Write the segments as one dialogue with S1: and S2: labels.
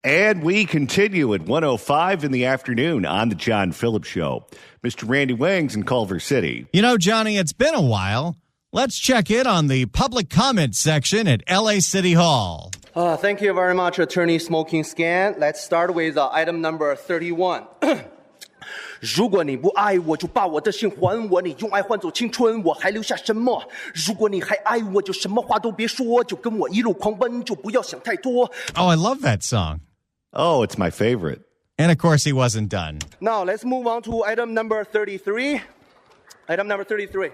S1: And we continue at 1:05 in the afternoon on the John Phillips Show. Mr. Randy Wangs in Culver City.
S2: You know, Johnny, it's been a while. Let's check in on the public comment section at LA City Hall.
S3: Thank you very much, Attorney Smoking Scan. Let's start with item number 31. 如果你不爱我，就把我的心还我。你用爱换走青春，我还留下什么？如果你还爱我，就什么话都别说，就跟我一路狂奔，就不要想太多。
S2: Oh, I love that song.
S1: Oh, it's my favorite.
S2: And, of course, he wasn't done.
S3: Now, let's move on to item number 33. Item number 33.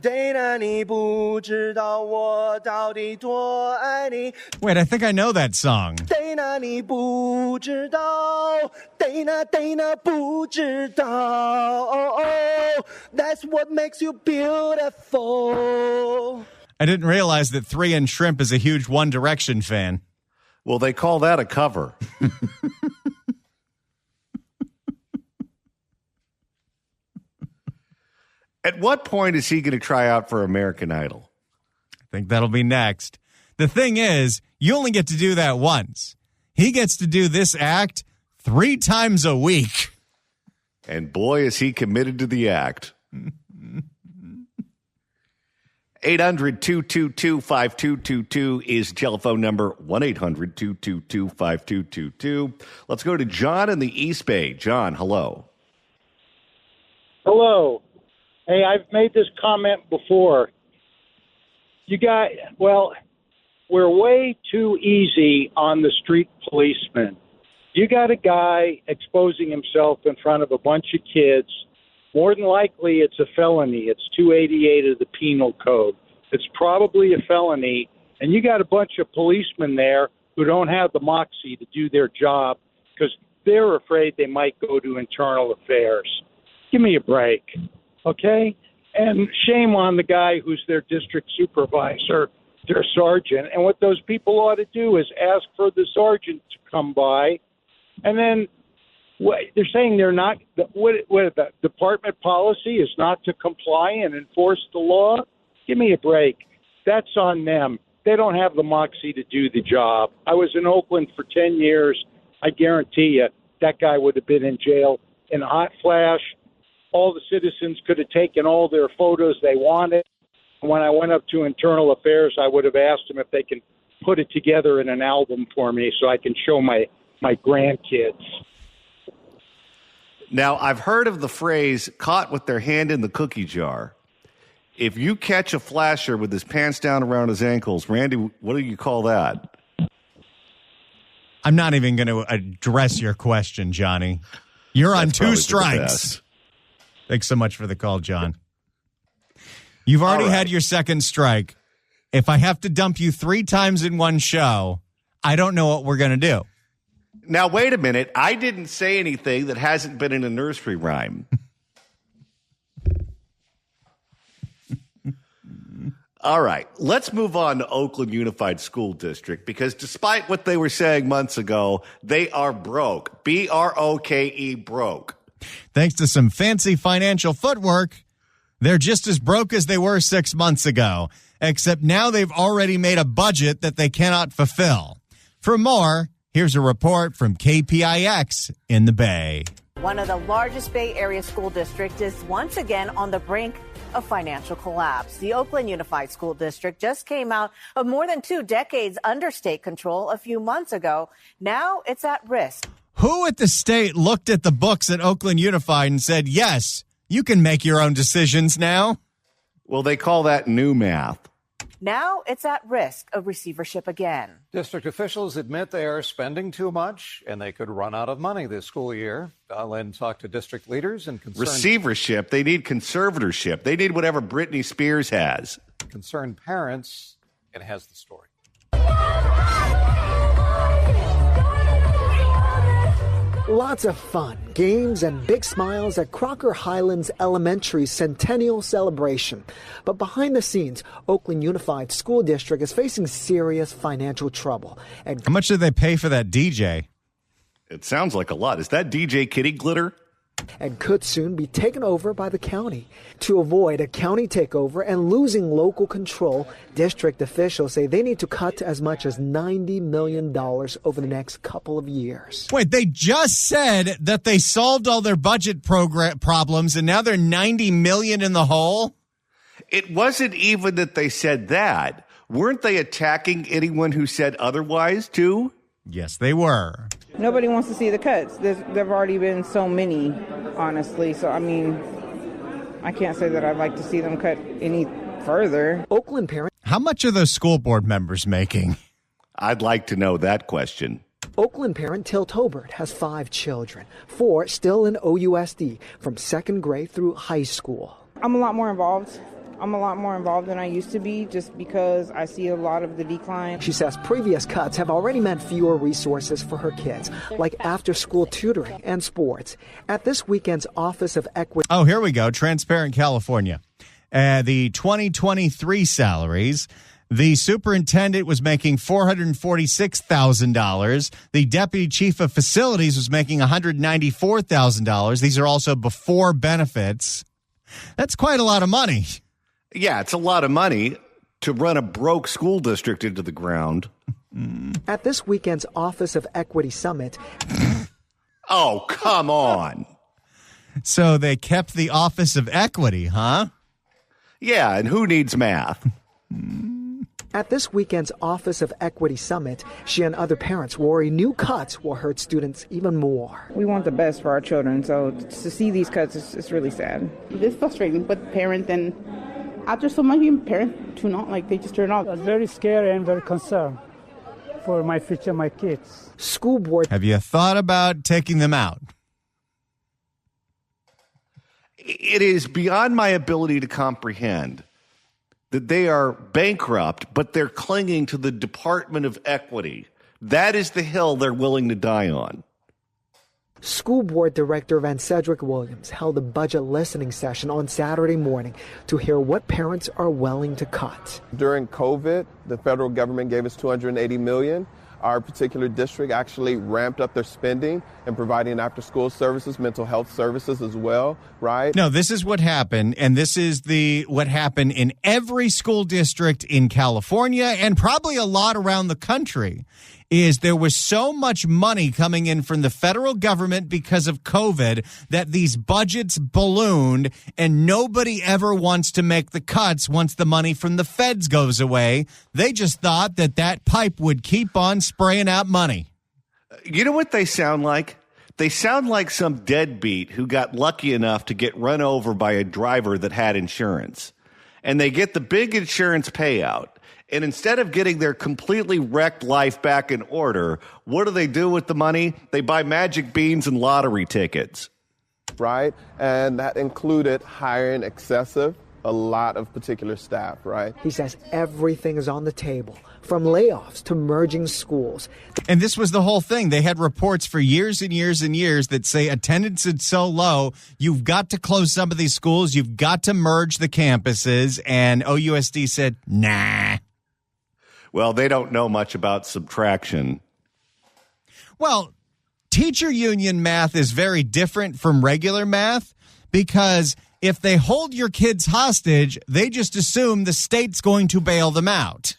S3: Dana, 你不知道我到底多爱你。
S2: Wait, I think I know that song.
S3: Dana, 你不知道。Dana, 不知道。That's what makes you beautiful.
S2: I didn't realize that 3 and Shrimp is a huge One Direction fan.
S1: Well, they call that a cover. At what point is he going to try out for American Idol?
S2: I think that'll be next. The thing is, you only get to do that once. He gets to do this act 3 times a week.
S1: And boy, is he committed to the act. 800-222-5222 is telephone number 1-800-222-5222. Let's go to John in the East Bay. John, hello.
S4: Hello. Hey, I've made this comment before. We're way too easy on the street policeman. You got a guy exposing himself in front of a bunch of kids. More than likely, it's a felony. It's 288 of the Penal Code. It's probably a felony, and you got a bunch of policemen there who don't have the moxie to do their job because they're afraid they might go to internal affairs. Give me a break, okay? And shame on the guy who's their district supervisor, their sergeant. And what those people ought to do is ask for the sergeant to come by, and then they're saying they're not. What the department policy is not to comply and enforce the law. Give me a break. That's on them. They don't have the moxie to do the job. I was in Oakland for 10 years. I guarantee you that guy would have been in jail in a hot flash. All the citizens could have taken all their photos they wanted. And when I went up to internal affairs, I would have asked them if they can put it together in an album for me so I can show my grandkids.
S1: Now, I've heard of the phrase caught with their hand in the cookie jar. If you catch a flasher with his pants down around his ankles, Randy, what do you call that?
S2: I'm not even going to address your question, Johnny. You're on 2 strikes. Thanks so much for the call, John. You've already had your second strike. If I have to dump you 3 times in one show, I don't know what we're going to do.
S1: Now, wait a minute. I didn't say anything that hasn't been in a nursery rhyme. All right. Let's move on to Oakland Unified School District because despite what they were saying months ago, they are broke. B-R-O-K-E, broke.
S2: Thanks to some fancy financial footwork, they're just as broke as they were 6 months ago, except now they've already made a budget that they cannot fulfill. For more, here's a report from KPIX in the Bay.
S5: One of the largest Bay Area school districts is once again on the brink of financial collapse. The Oakland Unified School District just came out of more than 2 decades under state control a few months ago. Now it's at risk.
S2: Who at the state looked at the books at Oakland Unified and said, yes, you can make your own decisions now?
S1: Well, they call that new math.
S5: Now it's at risk of receivership again.
S6: District officials admit they are spending too much and they could run out of money this school year. Lynn talked to district leaders and concerned...
S1: Receivership. They need conservatorship. They need whatever Britney Spears has.
S6: Concerned parents, and has the story.
S7: Lots of fun, games, and big smiles at Crocker Highlands Elementary's centennial celebration. But behind the scenes, Oakland Unified School District is facing serious financial trouble.
S2: How much did they pay for that DJ?
S1: It sounds like a lot. Is that DJ Kitty Glitter?
S7: and could soon be taken over by the county. To avoid a county takeover and losing local control, district officials say they need to cut as much as $90 million over the next couple of years.
S2: Wait, they just said that they solved all their budget problems and now they're $90 million in the hole?
S1: It wasn't even that they said that. Weren't they attacking anyone who said otherwise, too?
S2: Yes, they were.
S8: Nobody wants to see the cuts. There've already been so many, honestly. So, I mean, I can't say that I'd like to see them cut any further.
S7: Oakland parent.
S2: How much are those school board members making?
S1: I'd like to know that question.
S7: Oakland parent Till Tobert has 5 children, 4 still in OUSD from 2nd grade through high school.
S8: I'm a lot more involved. I'm a lot more involved than I used to be just because I see a lot of the decline.
S7: She says previous cuts have already meant fewer resources for her kids, like after-school tutoring and sports. At this weekend's Office of Equity...
S2: Oh, here we go. Transparent California. The 2023 salaries... The superintendent was making $446,000. The deputy chief of facilities was making $194,000. These are also before benefits. That's quite a lot of money.
S1: Yeah, it's a lot of money to run a broke school district into the ground.
S7: At this weekend's Office of Equity Summit...
S1: Oh, come on.
S2: So they kept the Office of Equity, huh?
S1: Yeah, and who needs math?
S7: At this weekend's Office of Equity Summit, she and other parents worry new cuts will hurt students even more.
S8: We want the best for our children, so to see these cuts is really sad.
S9: It's frustrating, but parents and after so many parents tune out, like they just turn off.
S10: I was very scared and very concerned for my future, my kids.
S7: School board.
S2: Have you thought about taking them out?
S1: It is beyond my ability to comprehend that they are bankrupt, but they're clinging to the Department of Equity. That is the hill they're willing to die on.
S7: School Board Director Van Cedric Williams held a budget listening session on Saturday morning to hear what parents are willing to cut.
S11: During COVID, the federal government gave us $280 million. Our particular district actually ramped up their spending and providing after-school services, mental health services as well, right?
S2: No, this is what happened, and this is what happened in every school district in California and probably a lot around the country, is there was so much money coming in from the federal government because of COVID that these budgets ballooned, and nobody ever wants to make the cuts once the money from the feds goes away. They just thought that pipe would keep on spraying out money.
S1: You know what they sound like? They sound like some deadbeat who got lucky enough to get run over by a driver that had insurance. And they get the big insurance payout. And instead of getting their completely wrecked life back in order, what do they do with the money? They buy magic beans and lottery tickets.
S11: Right? And that included hiring a lot of particular staff, right?
S7: He says everything is on the table, from layoffs to merging schools.
S2: And this was the whole thing. They had reports for years and years and years that say attendance is so low, you've got to close some of these schools, you've got to merge the campuses, and OUSD said, nah.
S1: Well, they don't know much about subtraction.
S2: Well, teacher union math is very different from regular math because if they hold your kids hostage, they just assume the state's going to bail them out.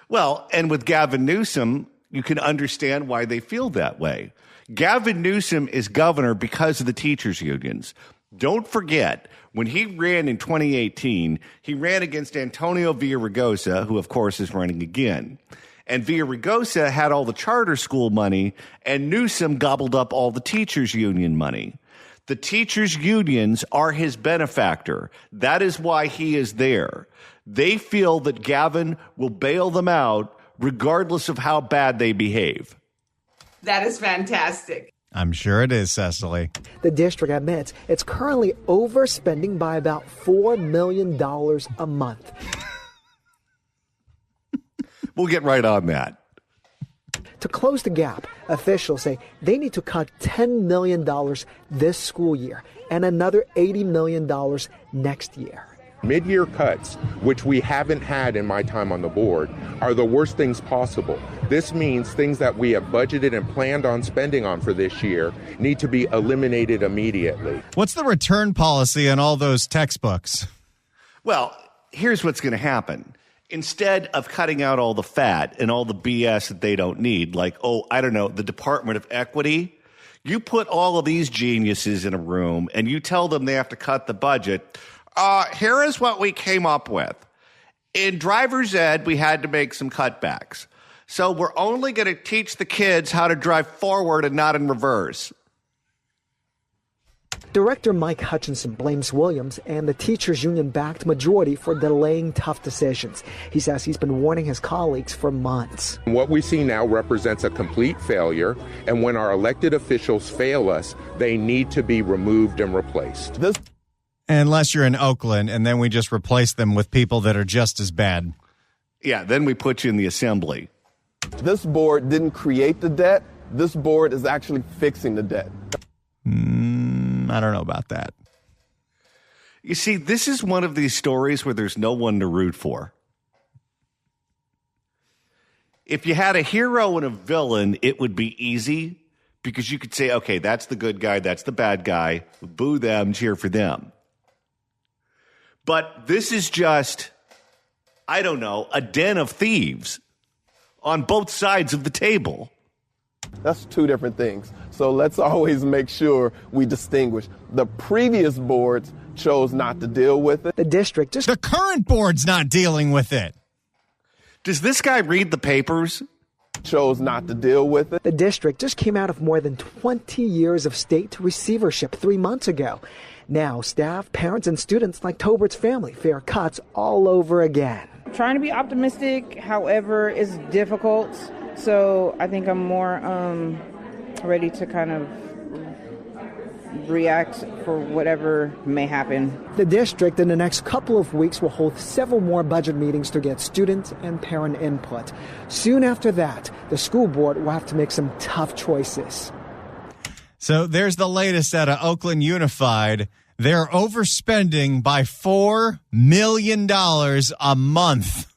S1: Well, and with Gavin Newsom, you can understand why they feel that way. Gavin Newsom is governor because of the teachers' unions. Don't forget, when he ran in 2018, he ran against Antonio Villaraigosa, who, of course, is running again. And Villaraigosa had all the charter school money, and Newsom gobbled up all the teachers' union money. The teachers' unions are his benefactor. That is why he is there. They feel that Gavin will bail them out regardless of how bad they behave.
S12: That is fantastic.
S2: I'm sure it is, Cecily.
S7: The district admits it's currently overspending by about $4 million a month.
S1: We'll get right on that.
S7: To close the gap, officials say they need to cut $10 million this school year and another $80 million next year.
S13: Mid-year cuts, which we haven't had in my time on the board, are the worst things possible. This means things that we have budgeted and planned on spending on for this year need to be eliminated immediately.
S2: What's the return policy on all those textbooks?
S1: Well, here's what's going to happen. Instead of cutting out all the fat and all the BS that they don't need, like, the Department of Equity, you put all of these geniuses in a room and you tell them they have to cut the budget. Here is what we came up with. In driver's ed, we had to make some cutbacks. So we're only going to teach the kids how to drive forward and not in reverse.
S7: Director Mike Hutchinson blames Williams and the teachers' union-backed majority for delaying tough decisions. He says he's been warning his colleagues for months.
S13: What we see now represents a complete failure, and when our elected officials fail us, they need to be removed and replaced.
S2: Unless you're in Oakland, and then we just replace them with people that are just as bad.
S1: Yeah, then we put you in the assembly.
S11: This board didn't create the debt. This board is actually fixing the debt.
S2: I don't know about that.
S1: You see, this is one of these stories where there's no one to root for. If you had a hero and a villain, it would be easy because you could say, okay, that's the good guy, that's the bad guy, boo them, cheer for them. But this is just, a den of thieves on both sides of the table.
S11: That's two different things. So let's always make sure we distinguish. The previous boards chose not to deal with it.
S2: The current board's not dealing with it.
S1: Does this guy read the papers?
S11: Chose not to deal with it.
S7: The district just came out of more than 20 years of state receivership 3 months ago. Now, staff, parents, and students like Tobert's family fear cuts all over again.
S8: Trying to be optimistic, however, is difficult. So I think I'm more ready to kind of react for whatever may happen.
S7: The district in the next couple of weeks will hold several more budget meetings to get student and parent input. Soon after that, the school board will have to make some tough choices.
S2: So there's the latest out of Oakland Unified. They're overspending by $4 million a month.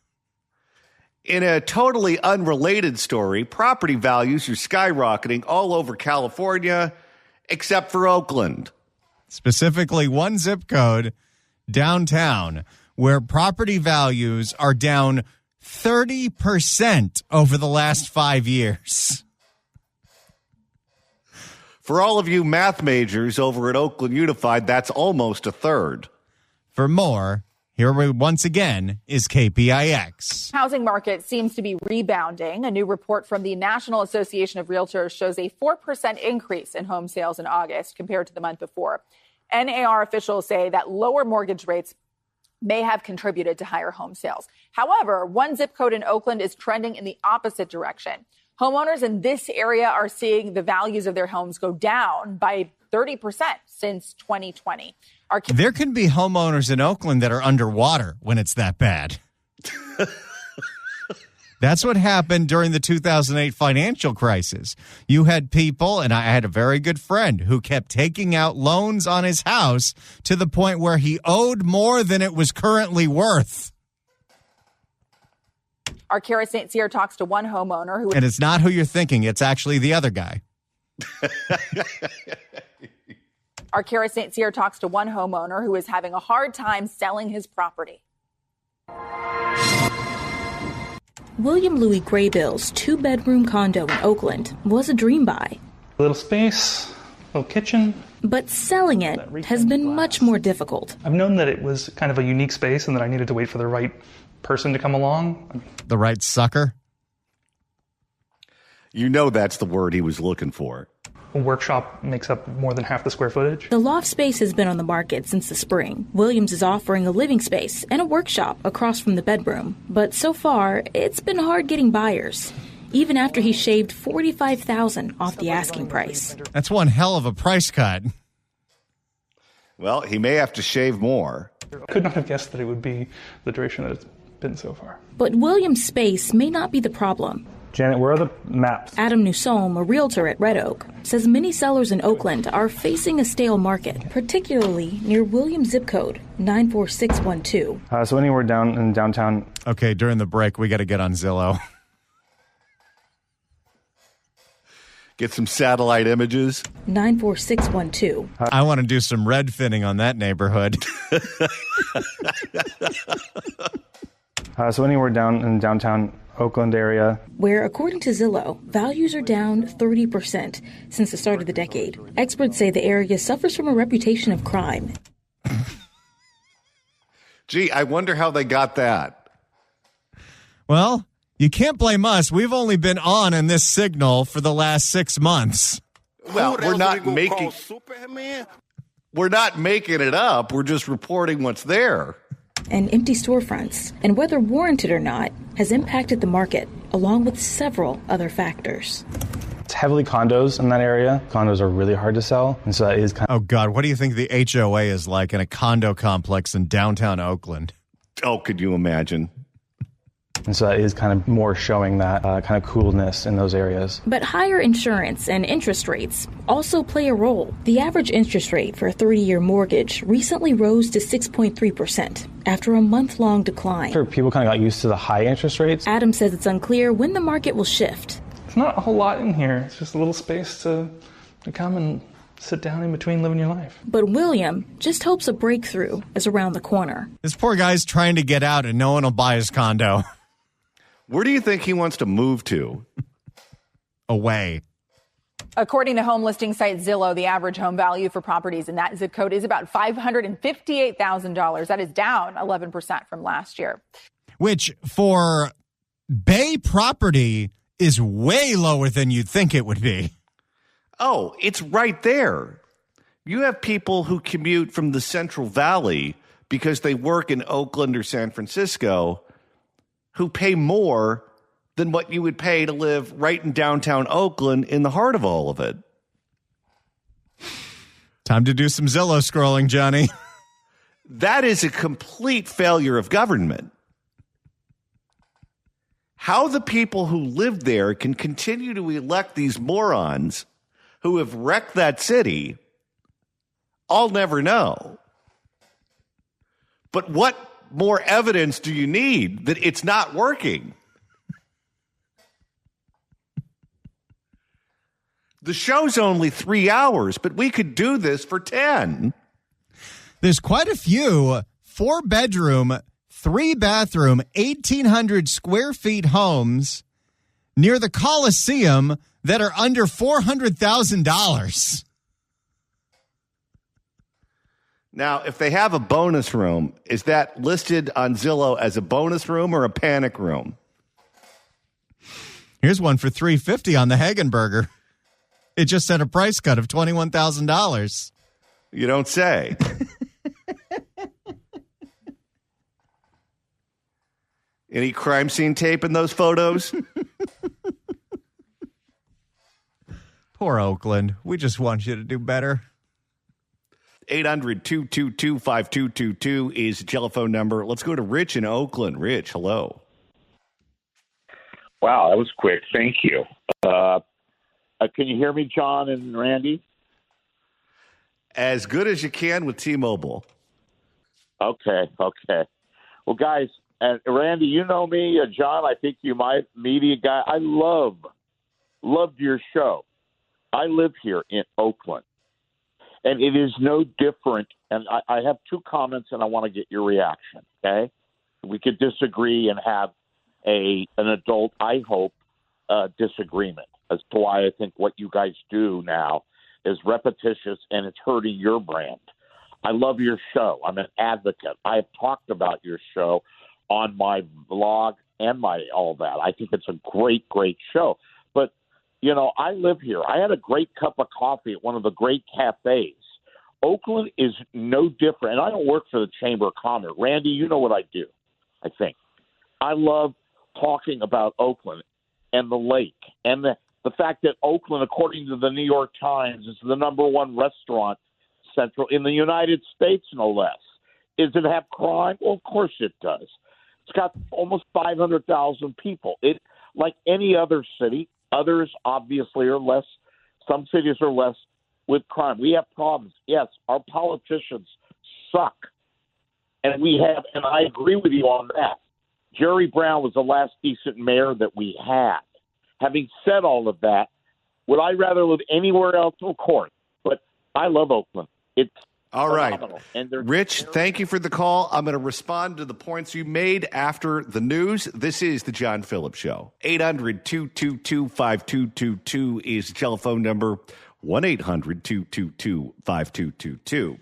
S1: In a totally unrelated story, property values are skyrocketing all over California, except for Oakland.
S2: Specifically, one zip code downtown where property values are down 30% over the last 5 years.
S1: For all of you math majors over at Oakland Unified, that's almost a third.
S2: For more, here once again is KPIX.
S14: Housing market seems to be rebounding. A new report from the National Association of Realtors shows a 4% increase in home sales in August compared to the month before. NAR officials say that lower mortgage rates may have contributed to higher home sales. However, one zip code in Oakland is trending in the opposite direction. Homeowners in this area are seeing the values of their homes go down by 30% since 2020.
S2: There can be homeowners in Oakland that are underwater when it's that bad. That's what happened during the 2008 financial crisis. You had people, and I had a very good friend who kept taking out loans on his house to the point where he owed more than it was currently worth.
S14: Our Kara St. Cyr talks to one homeowner who...
S2: And it's not who you're thinking. It's actually the other guy.
S14: Our Kara St. Cyr talks to one homeowner who is having a hard time selling his property.
S15: William Louis Graybill's two-bedroom condo in Oakland was a dream buy.
S16: A little space, a little kitchen.
S15: But selling it has been much more difficult.
S16: I've known that it was kind of a unique space and that I needed to wait for the right person to come along.
S2: The right sucker?
S1: You know that's the word he was looking for.
S16: A workshop makes up more than half the square footage.
S15: The loft space has been on the market since the spring. Williams is offering a living space and a workshop across from the bedroom. But so far, it's been hard getting buyers, even after he shaved $45,000 off the asking price.
S2: That's one hell of a price cut.
S1: Well, he may have to shave more.
S16: Could not have guessed that it would be the duration that it's been so far.
S15: But Williams' space may not be the problem.
S16: Janet, where are the maps?
S15: Adam Newsom, a realtor at Red Oak, says many sellers in Oakland are facing a stale market, particularly near Williams zip code 94612.
S16: So anywhere down in downtown.
S2: Okay, during the break, we got to get on Zillow.
S1: Get some satellite images.
S15: 94612.
S2: I want to do some red finning on that neighborhood.
S16: So anywhere down in downtown Oakland area,
S15: where, according to Zillow, values are down 30% since the start of the decade. Experts say the area suffers from a reputation of crime.
S1: Gee, I wonder how they got that.
S2: Well, you can't blame us. We've only been on in this signal for the last 6 months.
S1: Well, we're not making it up. We're just reporting what's there.
S15: And empty storefronts, and whether warranted or not, has impacted the market, along with several other factors.
S16: it's heavily condos in that area. Condos are really hard to sell, and so that is kind of...
S2: Oh, God, what do you think the HOA is like in a condo complex in downtown Oakland?
S1: Oh, could you imagine?
S16: And so that is kind of more showing that kind of coolness in those areas.
S15: But higher insurance and interest rates also play a role. The average interest rate for a 30-year mortgage recently rose to 6.3% after a month-long decline.
S16: Sure, people kind of got used to the high interest rates.
S15: Adam says it's unclear when the market will shift.
S16: It's not a whole lot in here. It's just a little space to come and sit down in between living your life.
S15: But William just hopes a breakthrough is around the corner.
S2: This poor guy's trying to get out and no one will buy his condo.
S1: Where do you think he wants to move to?
S2: Away.
S14: According to home listing site Zillow, the average home value for properties in that zip code is about $558,000. That is down 11% from last year.
S2: Which, for Bay property, is way lower than you'd think it would be.
S1: Oh, it's right there. You have people who commute from the Central Valley because they work in Oakland or San Francisco who pay more than what you would pay to live right in downtown Oakland in the heart of all of it.
S2: Time to do some Zillow scrolling, Johnny.
S1: That is a complete failure of government. How the people who live there can continue to elect these morons who have wrecked that city, I'll never know. But what more evidence do you need that it's not working? The show's only 3 hours, but we could do this for 10.
S2: There's quite a few 4-bedroom, 3-bathroom, 1,800 square feet homes near the Coliseum that are under $400,000.
S1: Now, if they have a bonus room, is that listed on Zillow as a bonus room or a panic room?
S2: Here's one for $350 on the Hagenberger. It just had a price cut of $21,000.
S1: You don't say. Any crime scene tape in those photos?
S2: Poor Oakland. We just want you to do better.
S1: 800-222-5222 is the telephone number. Let's go to Rich in Oakland. Rich, hello.
S17: Wow, that was quick. Thank you. Can you hear me, John and Randy?
S1: As good as you can with T-Mobile.
S17: Okay. Well, guys, and Randy, you know me. John, I think you might media guy. I loved your show. I live here in Oakland. And it is no different. And I have two comments, and I want to get your reaction, okay? We could disagree and have an adult, I hope, disagreement as to why I think what you guys do now is repetitious and it's hurting your brand. I love your show. I'm an advocate. I have talked about your show on my blog and all that. I think it's a great, great show. But, I live here. I had a great cup of coffee at one of the great cafes. Oakland is no different. And I don't work for the Chamber of Commerce. Randy, you know what I do, I think. I love talking about Oakland and the lake and the fact that Oakland, according to the New York Times, is the number one restaurant central in the United States, no less. Does it have crime? Well, of course it does. It's got almost 500,000 people. like any other city. Others obviously are less. Some cities are less with crime. We have problems. Yes, our politicians suck. And I agree with you on that. Jerry Brown was the last decent mayor that we had. Having said all of that, would I rather live anywhere else? Of course. But I love Oakland. It's
S1: all right.
S17: And
S1: Rich, thank you for the call. I'm going to respond to the points you made after the news. This is the John Phillips Show. 800-222-5222 is the telephone number. 1-800-222-5222.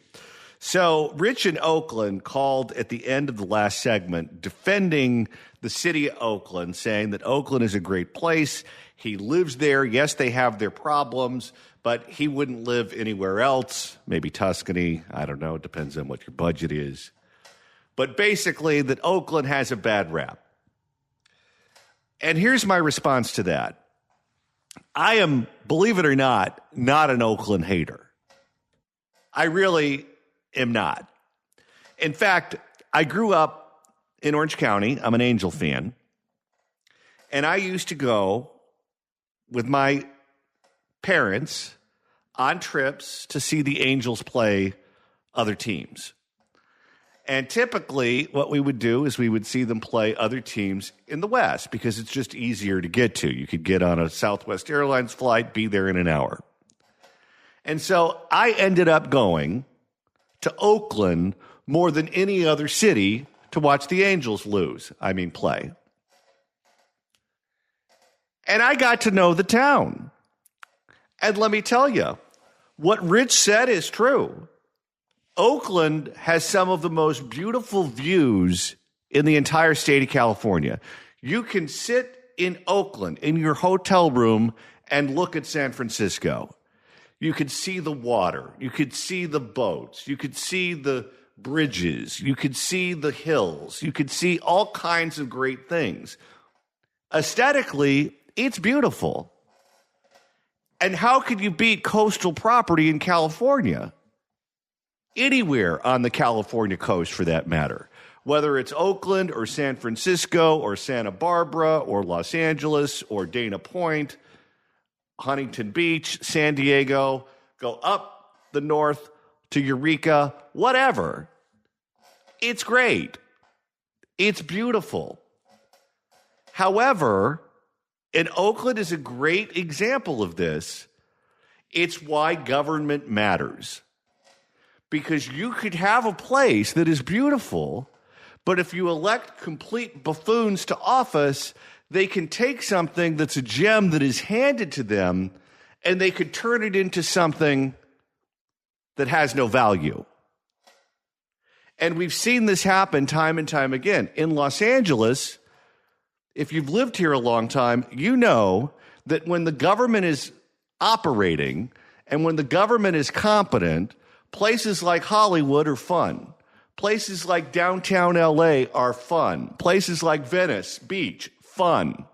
S1: So Rich in Oakland called at the end of the last segment defending the city of Oakland, saying that Oakland is a great place. He lives there. Yes, they have their problems, but he wouldn't live anywhere else, maybe Tuscany. I don't know. It depends on what your budget is. But basically that Oakland has a bad rap. And here's my response to that. I am, believe it or not an Oakland hater. I really am not. In fact, I grew up in Orange County. I'm an Angel fan. And I used to go with my parents on trips to see the Angels play other teams. And typically what we would do is we would see them play other teams in the West because it's just easier to get to. You could get on a Southwest Airlines flight, be there in an hour. And so I ended up going to Oakland more than any other city to watch the Angels play. And I got to know the town. And let me tell you, what Rich said is true. Oakland has some of the most beautiful views in the entire state of California. You can sit in Oakland in your hotel room and look at San Francisco. You could see the water. You could see the boats. You could see the bridges. You could see the hills. You could see all kinds of great things. Aesthetically, it's beautiful. And how could you beat coastal property in California? Anywhere on the California coast, for that matter. Whether it's Oakland or San Francisco or Santa Barbara or Los Angeles or Dana Point, Huntington Beach, San Diego, go up the north to Eureka, whatever. It's great. It's beautiful. However, and Oakland is a great example of this, it's why government matters. Because you could have a place that is beautiful, but if you elect complete buffoons to office, they can take something that's a gem that is handed to them, and they could turn it into something that has no value. And we've seen this happen time and time again. In Los Angeles, if you've lived here a long time, you know that when the government is operating and when the government is competent, places like Hollywood are fun. Places like downtown LA are fun. Places like Venice Beach, fun.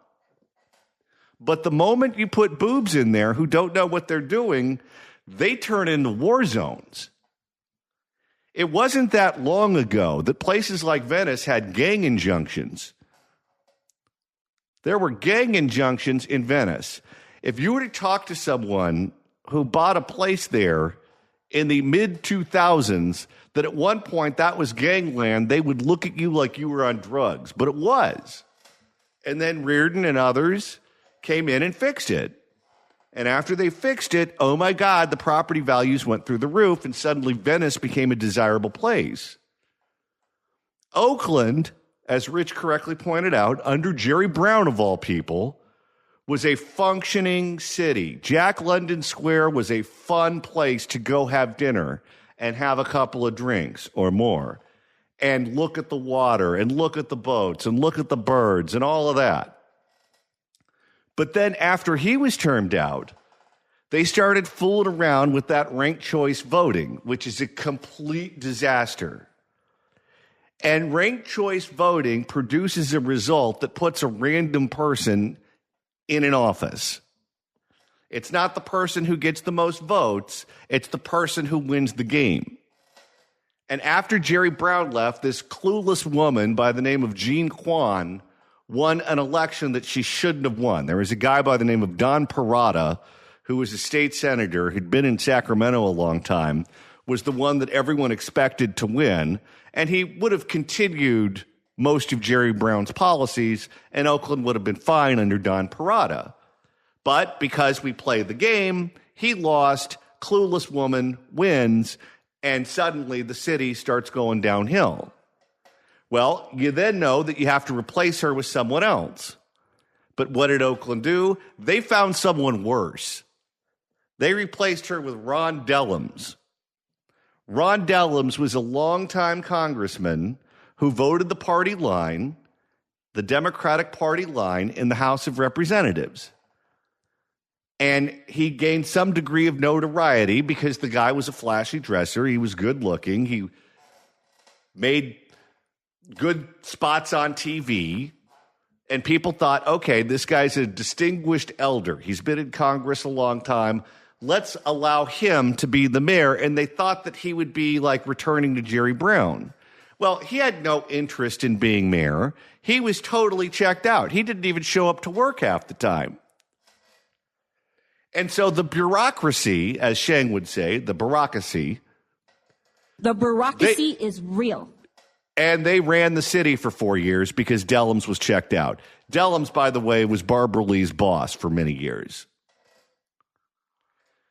S1: But the moment you put boobs in there who don't know what they're doing, they turn into war zones. It wasn't that long ago that places like Venice had gang injunctions. There were gang injunctions in Venice. If you were to talk to someone who bought a place there in the mid-2000s, that at one point that was gangland, they would look at you like you were on drugs. But it was. And then Reardon and others came in and fixed it. And after they fixed it, oh my God, the property values went through the roof, and suddenly Venice became a desirable place. Oakland, as Rich correctly pointed out, under Jerry Brown of all people, was a functioning city. Jack London Square was a fun place to go have dinner and have a couple of drinks or more and look at the water and look at the boats and look at the birds and all of that. But then after he was termed out, they started fooling around with that ranked choice voting, which is a complete disaster. And ranked choice voting produces a result that puts a random person in an office. It's not the person who gets the most votes, it's the person who wins the game. And after Jerry Brown left, this clueless woman by the name of Jean Quan won an election that she shouldn't have won. There was a guy by the name of Don Parada, who was a state senator, who'd been in Sacramento a long time, was the one that everyone expected to win, and he would have continued most of Jerry Brown's policies, and Oakland would have been fine under Don Parada. But because we play the game, he lost, clueless woman wins, and suddenly the city starts going downhill. Well, you then know that you have to replace her with someone else. But what did Oakland do? They found someone worse. They replaced her with Ron Dellums. Ron Dellums was a longtime congressman who voted the party line, the Democratic Party line, in the House of Representatives. And he gained some degree of notoriety because the guy was a flashy dresser. He was good looking. He made good spots on TV. And people thought, okay, this guy's a distinguished elder. He's been in Congress a long time. Let's allow him to be the mayor. And they thought that he would be like returning to Jerry Brown. Well, he had no interest in being mayor. He was totally checked out. He didn't even show up to work half the time. And so the bureaucracy, as Shang would say, the bureaucracy.
S18: The bureaucracy is real.
S1: And they ran the city for 4 years because Dellums was checked out. Dellums, by the way, was Barbara Lee's boss for many years.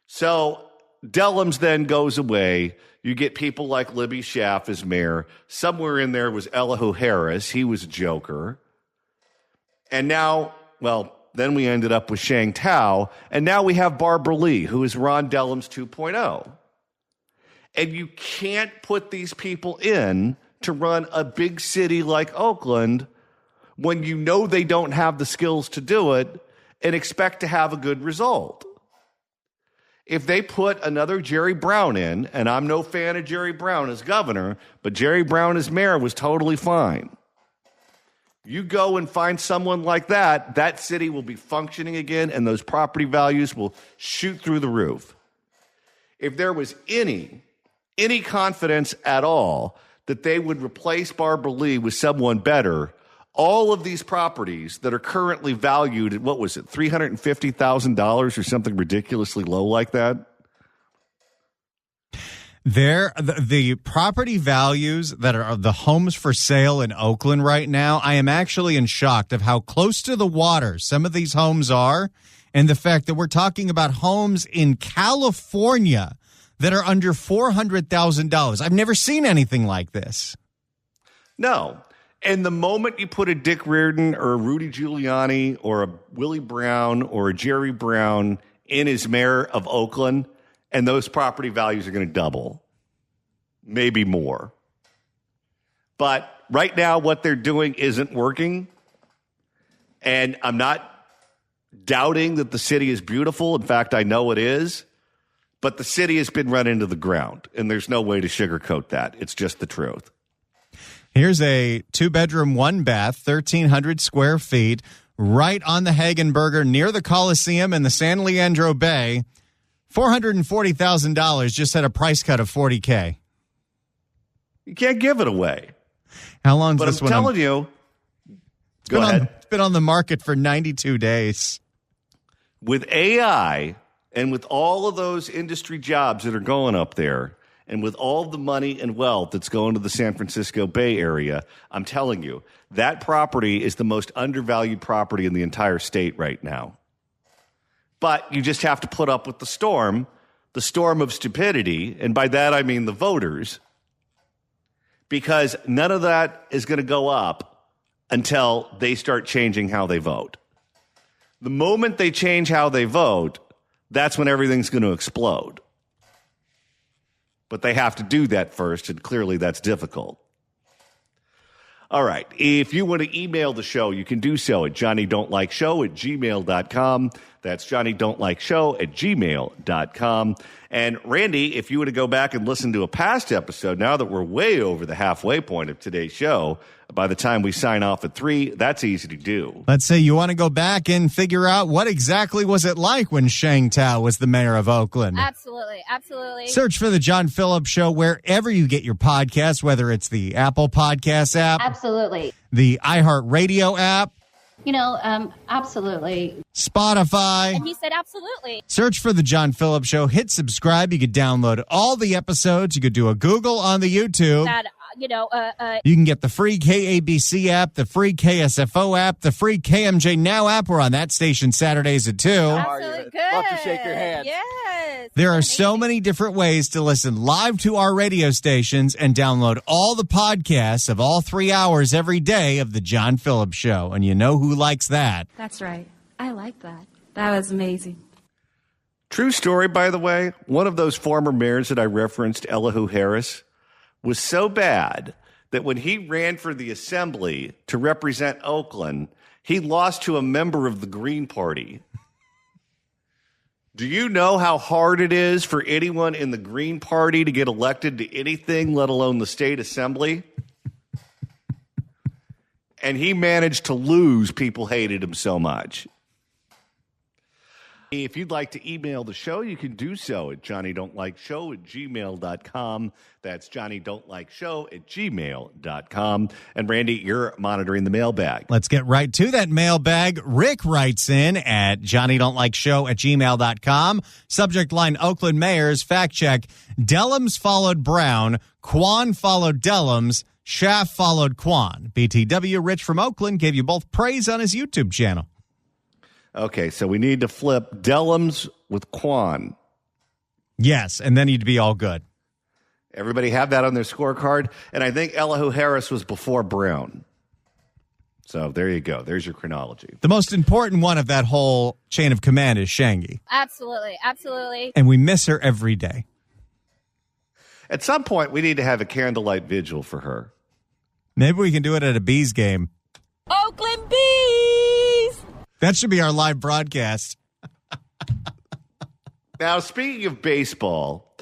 S1: So Dellums then goes away. You get people like Libby Schaaf as mayor. Somewhere in there was Elihu Harris. He was a joker. And now, well, then we ended up with Shang Tao. And now we have Barbara Lee, who is Ron Dellums 2.0. And you can't put these people in to run a big city like Oakland when you know they don't have the skills to do it and expect to have a good result. If they put another Jerry Brown in, and I'm no fan of Jerry Brown as governor, but Jerry Brown as mayor was totally fine. You go and find someone like that, that city will be functioning again, and those property values will shoot through the roof. If there was any confidence at all that they would replace Barbara Lee with someone better, all of these properties that are currently valued at, what was it, $350,000 or something ridiculously low like that?
S2: The property values that are the homes for sale in Oakland right now, I am actually in shock of how close to the water some of these homes are, and the fact that we're talking about homes in California that are under $400,000. I've never seen anything like this.
S1: No. And the moment you put a Dick Reardon or a Rudy Giuliani or a Willie Brown or a Jerry Brown in as mayor of Oakland, and those property values are going to double, maybe more. But right now, what they're doing isn't working. And I'm not doubting that the city is beautiful. In fact, I know it is. But the city has been run into the ground, and there's no way to sugarcoat that. It's just the truth.
S2: Here's a 2-bedroom, 1-bath, 1,300 square feet, right on the Hagenberger near the Coliseum in the San Leandro Bay. $440,000, just had a price cut of $40K.
S1: You can't give it away.
S2: How long is
S1: but
S2: this
S1: I'm
S2: one?
S1: telling you. Go ahead.
S2: It's been on the market for 92 days.
S1: With AI and with all of those industry jobs that are going up there, and with all the money and wealth that's going to the San Francisco Bay Area, I'm telling you, that property is the most undervalued property in the entire state right now. But you just have to put up with the storm of stupidity, and by that I mean the voters, because none of that is going to go up until they start changing how they vote. The moment they change how they vote, that's when everything's going to explode. But they have to do that first, and clearly that's difficult. All right. If you want to email the show, you can do so at johnnydon'tlikeshow@gmail.com. That's johnnydon'tlikeshow@gmail.com. And Randy, if you were to go back and listen to a past episode, now that we're way over the halfway point of today's show, by the time we sign off at 3, that's easy to do.
S2: Let's say you want to go back and figure out what exactly was it like when Shang Tao was the mayor of Oakland.
S19: Absolutely. Absolutely.
S2: Search for The John Phillips Show wherever you get your podcasts, whether it's the Apple Podcasts app.
S19: Absolutely.
S2: The iHeartRadio app.
S18: Absolutely.
S2: Spotify.
S18: And he said, absolutely.
S2: Search for The John Phillips Show. Hit subscribe. You could download all the episodes. You could do a Google on the YouTube.
S18: That,
S2: You can get the free KABC app, the free KSFO app, the free KMJ Now app. We're on that station Saturdays at 2.
S18: Absolutely good.
S3: Love to shake your hand.
S18: Yes.
S2: There are so many different ways to listen live to our radio stations and download all the podcasts of all 3 hours every day of The John Phillips Show. And you know who likes that.
S18: That's right. I like that. That was amazing.
S1: True story, by the way. One of those former mayors that I referenced, Elihu Harris, was so bad that when he ran for the assembly to represent Oakland, he lost to a member of the Green Party. Do you know how hard it is for anyone in the Green Party to get elected to anything, let alone the state assembly? And he managed to lose. People hated him so much. If you'd like to email the show, you can do so at johnnydon'tlikeshow@gmail.com. That's johnnydon'tlikeshow@gmail.com. And Randy, you're monitoring the mailbag.
S2: Let's get right to that mailbag. Rick writes in at johnnydon'tlikeshow@gmail.com. Subject line, Oakland mayors, fact check. Dellums followed Brown. Quan followed Dellums. Schaff followed Quan. BTW Rich from Oakland gave you both praise on his YouTube channel.
S1: Okay, so we need to flip Dellums with Quan.
S2: Yes, and then you'd be all good.
S1: Everybody have that on their scorecard. And I think Elihu Harris was before Brown. So there you go. There's your chronology.
S2: The most important one of that whole chain of command is Shangi.
S18: Absolutely. Absolutely.
S2: And we miss her every day.
S1: At some point, we need to have a candlelight vigil for her.
S2: Maybe we can do it at a Bees game.
S18: Oakland Bees!
S2: That should be our live broadcast.
S1: Now, speaking of baseball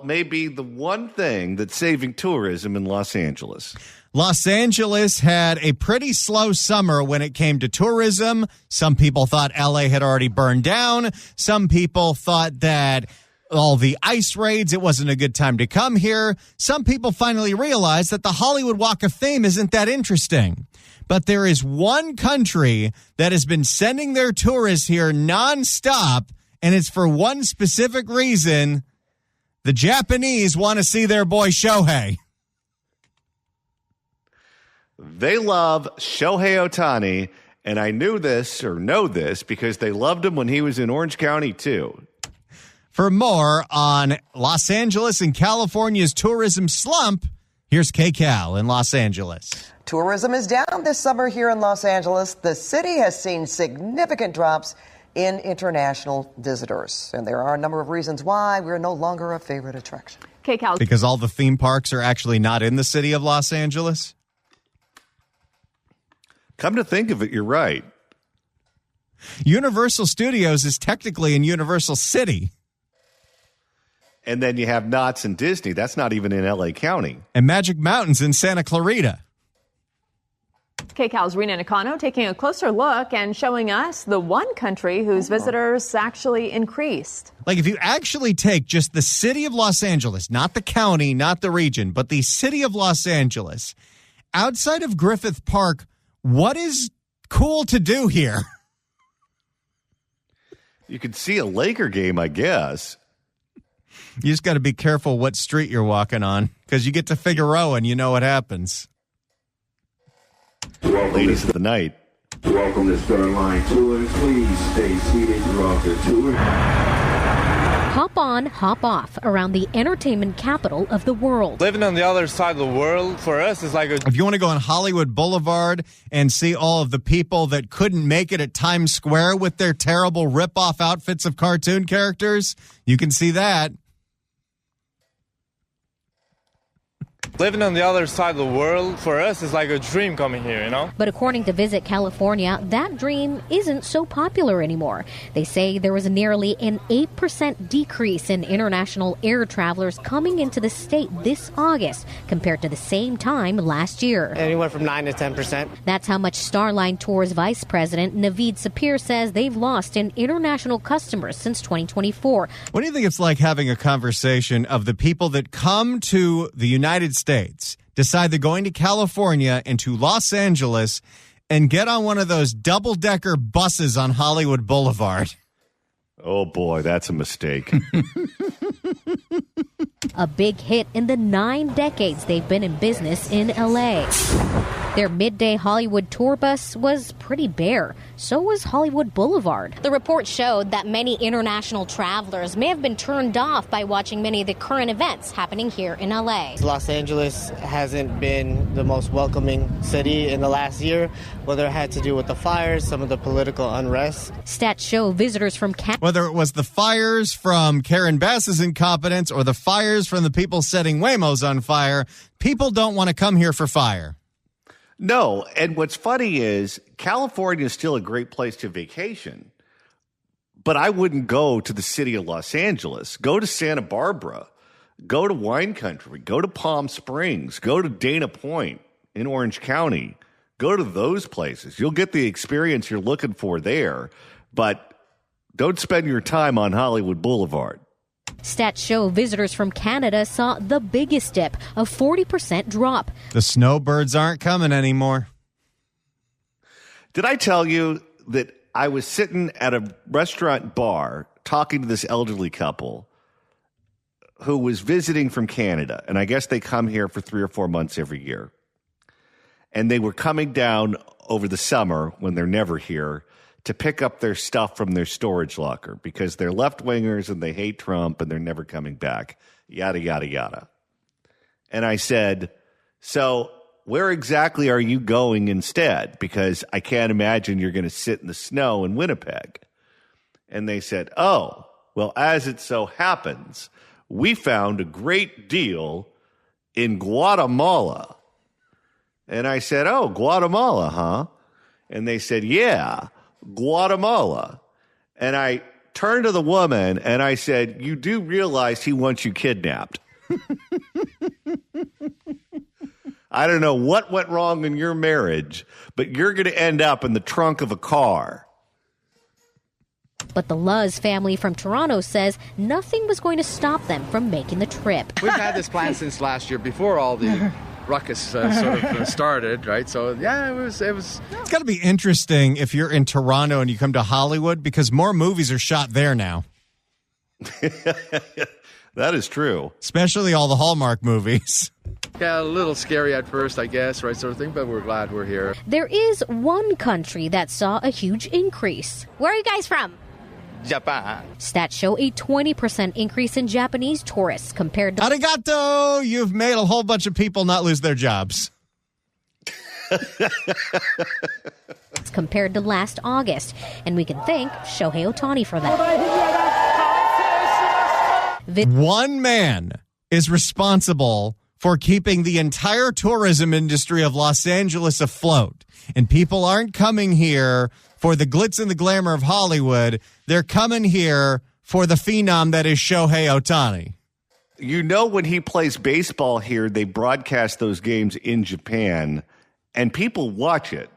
S1: may be the one thing that's saving tourism in Los Angeles.
S2: Los Angeles had a pretty slow summer when it came to tourism. Some people thought LA had already burned down. Some people thought that all the ice raids, it wasn't a good time to come here. Some people finally realized that the Hollywood Walk of Fame isn't that interesting. But there is one country that has been sending their tourists here nonstop, and it's for one specific reason. The Japanese want to see their boy Shohei.
S1: They love Shohei Ohtani, and I know this because they loved him when he was in Orange County, too.
S2: For more on Los Angeles and California's tourism slump, here's KCal in Los Angeles.
S19: Tourism is down this summer here in Los Angeles. The city has seen significant drops in international visitors. And there are a number of reasons why we're no longer a favorite attraction.
S14: KCal.
S2: Because all the theme parks are actually not in the city of Los Angeles?
S1: Come to think of it, you're right.
S2: Universal Studios is technically in Universal City.
S1: And then you have Knott's and Disney. That's not even in L.A. County.
S2: And Magic Mountain's in Santa Clarita.
S14: KCal's Rena Nakano taking a closer look and showing us the one country whose visitors actually increased.
S2: Like if you actually take just the city of Los Angeles, not the county, not the region, but the city of Los Angeles, outside of Griffith Park, what is cool to do here?
S1: You could see a Laker game, I guess.
S2: You just got to be careful what street you're walking on because you get to Figueroa and you know what happens.
S1: Ladies of the night.
S20: Welcome to Starline Tours. Please stay seated throughout the tour.
S21: Hop on, hop off around the entertainment capital of the world.
S22: Living on the other side of the world for us is like a...
S2: If you want to go on Hollywood Boulevard and see all of the people that couldn't make it at Times Square with their terrible rip-off outfits of cartoon characters, you can see that.
S22: Living on the other side of the world for us is like a dream coming here, you know?
S21: But according to Visit California, that dream isn't so popular anymore. They say there was nearly an 8% decrease in international air travelers coming into the state this August compared to the same time last year.
S23: Anywhere from 9 to 10%.
S21: That's how much Starline Tours Vice President Naveed Sapir says they've lost in international customers since 2024.
S2: What do you think it's like having a conversation of the people that come to the United States, decide they're going to California and to Los Angeles, and get on one of those double-decker buses on Hollywood Boulevard.
S1: Oh, boy, that's a mistake.
S21: A big hit in the 9 decades they've been in business in L.A. Their midday Hollywood tour bus was pretty bare. So was Hollywood Boulevard. The report showed that many international travelers may have been turned off by watching many of the current events happening here in L.A.
S4: Los Angeles hasn't been the most welcoming city in the last year, whether it had to do with the fires, some of the political unrest.
S21: Stats show visitors from
S2: whether it was the fires from Karen Bass's incompetence or the fires from the people setting Waymos on fire, people don't want to come here for fire.
S1: No, and what's funny is California is still a great place to vacation, but I wouldn't go to the city of Los Angeles. Go to Santa Barbara, go to Wine Country, go to Palm Springs, go to Dana Point in Orange County. Go to those places. You'll get the experience you're looking for there, but don't spend your time on Hollywood Boulevard.
S21: Stats show visitors from Canada saw the biggest dip, a 40% drop.
S2: The snowbirds aren't coming anymore.
S1: Did I tell you that I was sitting at a restaurant bar talking to this elderly couple who was visiting from Canada, and I guess they come here for 3 or 4 months every year. And they were coming down over the summer when they're never here to pick up their stuff from their storage locker because they're left-wingers and they hate Trump and they're never coming back, yada, yada, yada. And I said, so where exactly are you going instead? Because I can't imagine you're going to sit in the snow in Winnipeg. And they said, oh, well, as it so happens, we found a great deal in Guatemala. And I said, oh, Guatemala, huh? And they said, yeah, Guatemala. And I turned to the woman and I said, you do realize he wants you kidnapped. I don't know what went wrong in your marriage, but you're going to end up in the trunk of a car.
S21: But the Luz family from Toronto says nothing was going to stop them from making the trip.
S5: We've had this plan since last year, before all the ruckus sort of started, right? So, yeah, it was. It's
S2: got to be interesting if you're in Toronto and you come to Hollywood because more movies are shot there now.
S1: That is true.
S2: Especially all the Hallmark movies.
S5: Yeah, a little scary at first, I guess, right, sort of thing, but we're glad we're here.
S21: There is one country that saw a huge increase. Where are you guys from?
S5: Japan.
S21: Stats show a 20% increase in Japanese tourists compared to...
S2: Arigato! You've made a whole bunch of people not lose their jobs.
S21: Compared to last August. And we can thank Shohei Ohtani for that.
S2: One man is responsible for keeping the entire tourism industry of Los Angeles afloat. And people aren't coming here for the glitz and the glamour of Hollywood. They're coming here for the phenom that is Shohei Ohtani.
S1: You know, when he plays baseball here, they broadcast those games in Japan, and people watch it.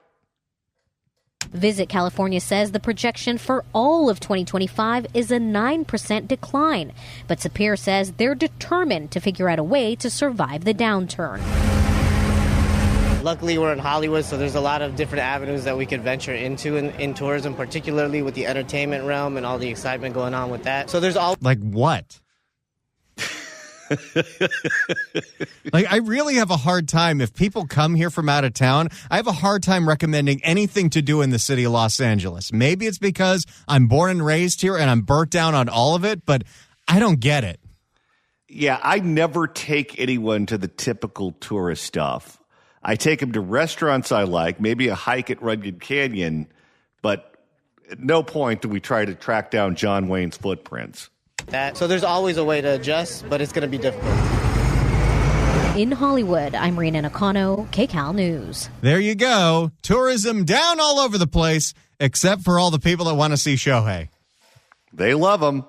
S21: Visit California says the projection for all of 2025 is a 9% decline. But Sapir says they're determined to figure out a way to survive the downturn.
S4: Luckily, we're in Hollywood, so there's a lot of different avenues that we could venture into in tourism, particularly with the entertainment realm and all the excitement going on with that. So there's all...
S2: Like what? Like, I really have a hard time if people come here from out of town. I have a hard time recommending anything to do in the city of Los Angeles. Maybe it's because I'm born and raised here and I'm burnt down on all of it, but I don't get it.
S1: Yeah, I never take anyone to the typical tourist stuff. I take them to restaurants I like, maybe a hike at Runyon Canyon, but at no point do we try to track down John Wayne's footprints.
S4: So there's always a way to adjust, but it's going to be difficult.
S21: In Hollywood, I'm Rena Nakano, KCAL News.
S2: There you go. Tourism down all over the place, except for all the people that want to see Shohei.
S1: They love him.